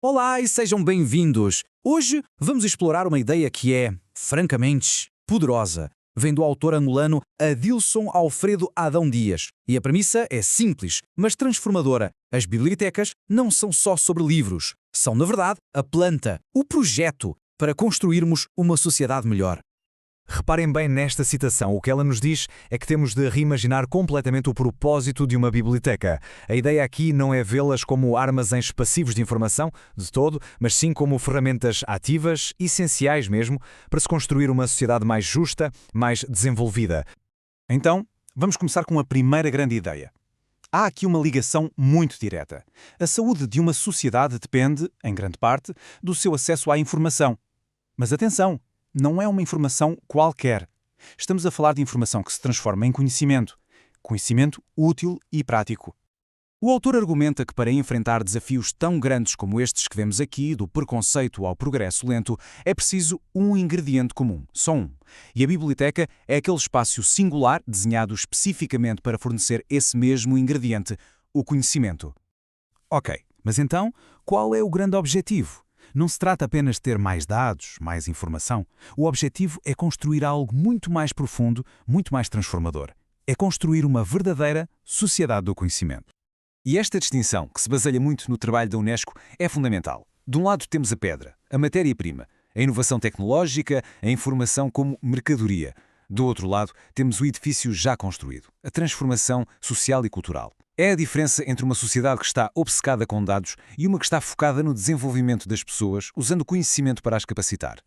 Olá e sejam bem-vindos! Hoje vamos explorar uma ideia que é, francamente, poderosa. Vem do autor angolano Adilson Alfredo Adão Dias. E a premissa é simples, mas transformadora. As bibliotecas não são só sobre livros. São, na verdade, a planta, o projeto, para construirmos uma sociedade melhor. Reparem bem nesta citação. O que ela nos diz é que temos de reimaginar completamente o propósito de uma biblioteca. A ideia aqui não é vê-las como armazéns passivos de informação, de todo, mas sim como ferramentas ativas, essenciais mesmo, para se construir uma sociedade mais justa, mais desenvolvida. Então, vamos começar com a primeira grande ideia. Há aqui uma ligação muito direta. A saúde de uma sociedade depende, em grande parte, do seu acesso à informação. Mas atenção! Não é uma informação qualquer. Estamos a falar de informação que se transforma em conhecimento. Conhecimento útil e prático. O autor argumenta que para enfrentar desafios tão grandes como estes que vemos aqui, do preconceito ao progresso lento, é preciso um ingrediente comum, só um. E a biblioteca é aquele espaço singular desenhado especificamente para fornecer esse mesmo ingrediente, o conhecimento. Ok, mas então, qual é o grande objetivo? Não se trata apenas de ter mais dados, mais informação. O objetivo é construir algo muito mais profundo, muito mais transformador. É construir uma verdadeira sociedade do conhecimento. E esta distinção, que se baseia muito no trabalho da Unesco, é fundamental. De um lado temos a pedra, a matéria-prima, a inovação tecnológica, a informação como mercadoria. Do outro lado, temos o edifício já construído, a transformação social e cultural. É a diferença entre uma sociedade que está obcecada com dados e uma que está focada no desenvolvimento das pessoas, usando o conhecimento para as capacitar.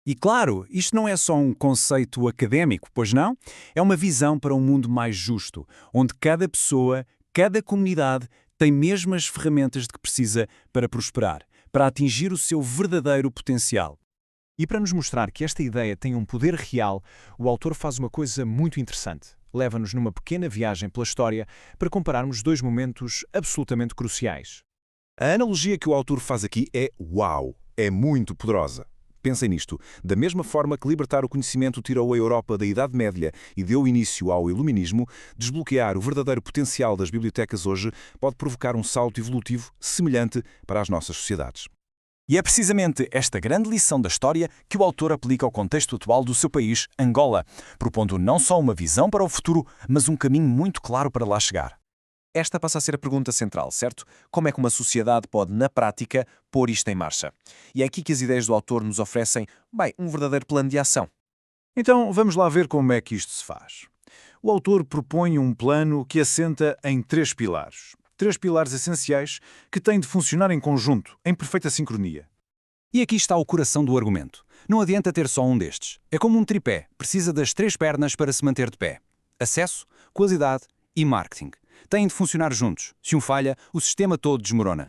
E claro, isto não é só um conceito académico, pois não? É uma visão para um mundo mais justo, onde cada pessoa, cada comunidade tem mesmo as ferramentas de que precisa para prosperar, para atingir o seu verdadeiro potencial. E para nos mostrar que esta ideia tem um poder real, o autor faz uma coisa muito interessante. Leva-nos numa pequena viagem pela história para compararmos dois momentos absolutamente cruciais. A analogia que o autor faz aqui é uau, é muito poderosa. Pensem nisto. Da mesma forma que libertar o conhecimento tirou a Europa da Idade Média e deu início ao Iluminismo, desbloquear o verdadeiro potencial das bibliotecas hoje pode provocar um salto evolutivo semelhante para as nossas sociedades. E é precisamente esta grande lição da história que o autor aplica ao contexto atual do seu país, Angola, propondo não só uma visão para o futuro, mas um caminho muito claro para lá chegar. Esta passa a ser a pergunta central, certo? Como é que uma sociedade pode, na prática, pôr isto em marcha? E é aqui que as ideias do autor nos oferecem, um verdadeiro plano de ação. Então, vamos lá ver como é que isto se faz. O autor propõe um plano que assenta em três pilares. Três pilares essenciais que têm de funcionar em conjunto, em perfeita sincronia. E aqui está o coração do argumento. Não adianta ter só um destes. É como um tripé, precisa das três pernas para se manter de pé. Acesso, qualidade e marketing. Têm de funcionar juntos. Se um falha, o sistema todo desmorona.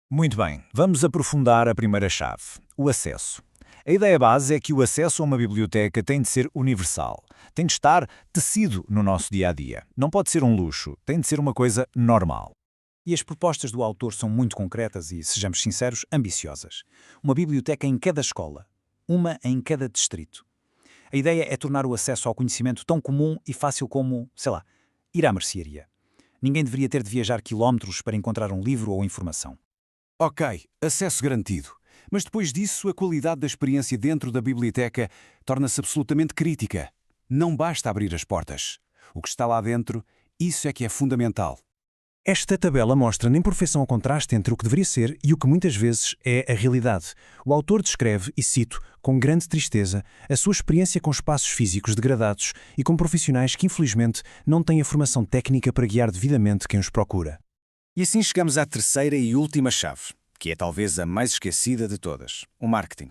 Muito bem, vamos aprofundar a primeira chave, o acesso. A ideia base é que o acesso a uma biblioteca tem de ser universal. Tem de estar tecido no nosso dia-a-dia. Não pode ser um luxo, tem de ser uma coisa normal. E as propostas do autor são muito concretas e, sejamos sinceros, ambiciosas. Uma biblioteca em cada escola, uma em cada distrito. A ideia é tornar o acesso ao conhecimento tão comum e fácil como, ir à mercearia. Ninguém deveria ter de viajar quilómetros para encontrar um livro ou informação. Ok, acesso garantido. Mas depois disso, a qualidade da experiência dentro da biblioteca torna-se absolutamente crítica. Não basta abrir as portas. O que está lá dentro, isso é que é fundamental. Esta tabela mostra na perfeição o contraste entre o que deveria ser e o que muitas vezes é a realidade. O autor descreve, e cito, com grande tristeza, a sua experiência com espaços físicos degradados e com profissionais que, infelizmente, não têm a formação técnica para guiar devidamente quem os procura. E assim chegamos à terceira e última chave, que é talvez a mais esquecida de todas, o marketing.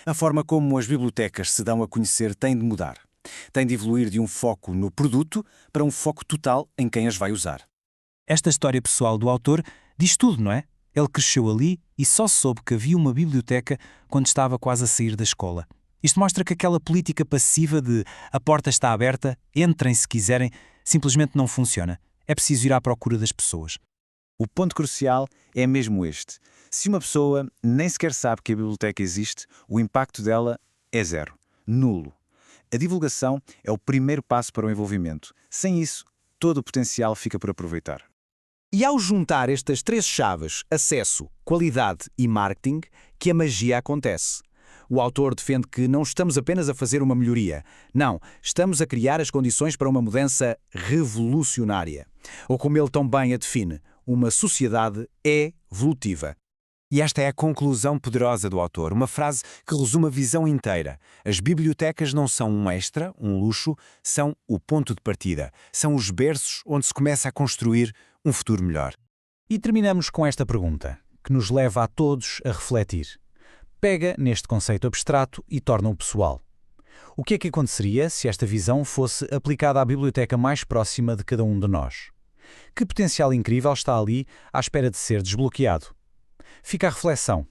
A forma como as bibliotecas se dão a conhecer tem de mudar. Tem de evoluir de um foco no produto para um foco total em quem as vai usar. Esta história pessoal do autor diz tudo, não é? Ele cresceu ali e só soube que havia uma biblioteca quando estava quase a sair da escola. Isto mostra que aquela política passiva de a porta está aberta, entrem se quiserem, simplesmente não funciona. É preciso ir à procura das pessoas. O ponto crucial é mesmo este. Se uma pessoa nem sequer sabe que a biblioteca existe, o impacto dela é zero, nulo. A divulgação é o primeiro passo para o envolvimento. Sem isso, todo o potencial fica por aproveitar. E ao juntar estas três chaves, acesso, qualidade e marketing, que a magia acontece. O autor defende que não estamos apenas a fazer uma melhoria. Não, estamos a criar as condições para uma mudança revolucionária. Ou como ele tão bem a define, uma sociedade evolutiva. E esta é a conclusão poderosa do autor, uma frase que resume a visão inteira. As bibliotecas não são um extra, um luxo, são o ponto de partida. São os berços onde se começa a construir um futuro melhor. E terminamos com esta pergunta, que nos leva a todos a refletir. Pega neste conceito abstrato e torna-o pessoal. O que é que aconteceria se esta visão fosse aplicada à biblioteca mais próxima de cada um de nós? Que potencial incrível está ali à espera de ser desbloqueado? Fica a reflexão.